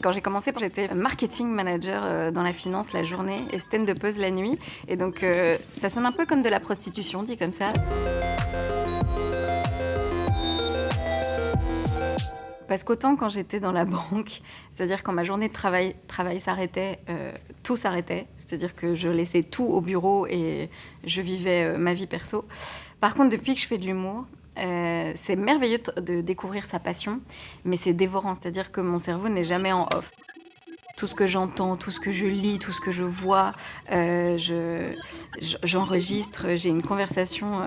Quand j'ai commencé, j'étais marketing manager dans la finance la journée et stand-upeuse la nuit. Et donc, ça sonne un peu comme de la prostitution, dit comme ça. Parce qu'autant quand j'étais dans la banque, c'est-à-dire quand ma journée de travail s'arrêtait, tout s'arrêtait. C'est-à-dire que je laissais tout au bureau et je vivais ma vie perso. Par contre, depuis que je fais de l'humour, c'est merveilleux de découvrir sa passion, mais c'est dévorant. C'est-à-dire que mon cerveau n'est jamais en off. Tout ce que j'entends, tout ce que je lis, tout ce que je vois, j'enregistre. J'ai une conversation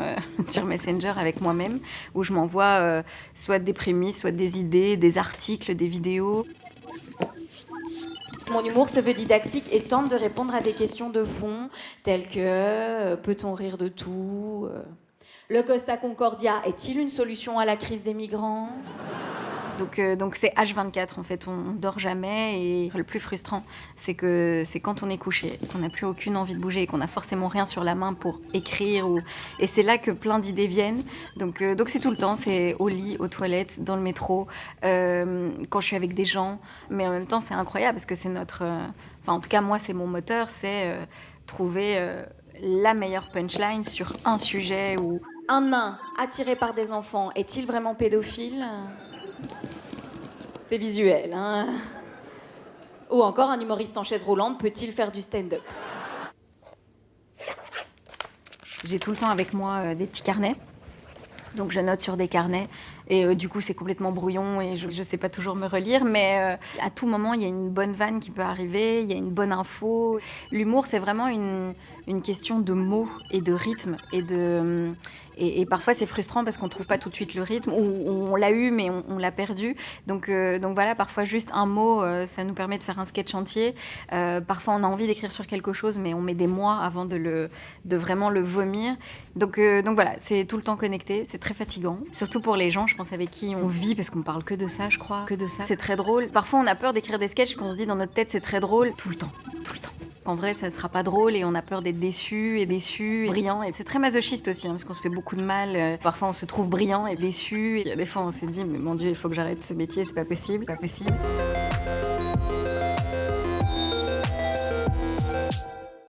sur Messenger avec moi-même où je m'envoie soit des prémices, soit des idées, des articles, des vidéos. Mon humour se veut didactique et tente de répondre à des questions de fond, telles que peut-on rire de tout Le Costa Concordia est-il une solution à la crise des migrants Donc c'est H24 en fait, on dort jamais et le plus frustrant c'est quand on est couché, qu'on n'a plus aucune envie de bouger et qu'on n'a forcément rien sur la main pour écrire et c'est là que plein d'idées viennent. Donc c'est tout le temps, c'est au lit, aux toilettes, dans le métro, quand je suis avec des gens, mais en même temps c'est incroyable parce que c'est notre... Enfin en tout cas moi c'est mon moteur, c'est trouver la meilleure punchline sur un sujet ou... Un nain attiré par des enfants est-il vraiment pédophile C'est visuel, hein. Ou encore, un humoriste en chaise roulante peut-il faire du stand-up J'ai tout le temps avec moi des petits carnets. Donc je note sur des carnets et du coup c'est complètement brouillon et je sais pas toujours me relire, mais à tout moment il y a une bonne vanne qui peut arriver, il y a une bonne info. L'humour c'est vraiment une question de mots et de rythme et parfois c'est frustrant parce qu'on trouve pas tout de suite le rythme ou on l'a eu mais on l'a perdu. Donc voilà, parfois juste un mot ça nous permet de faire un sketch entier. Parfois on a envie d'écrire sur quelque chose mais on met des mois avant de vraiment le vomir. Donc voilà, c'est tout le temps connecté, c'est très fatigant. Surtout pour les gens, je pense, avec qui on vit, parce qu'on parle que de ça, je crois, que de ça. C'est très drôle. Parfois, on a peur d'écrire des sketchs qu'on se dit dans notre tête, c'est très drôle. Tout le temps. En vrai, ça sera pas drôle et on a peur d'être déçu, brillant. Et c'est très masochiste aussi, hein, parce qu'on se fait beaucoup de mal. Parfois, on se trouve brillant et déçu. Et des fois, on s'est dit, mais mon Dieu, il faut que j'arrête ce métier, c'est pas possible.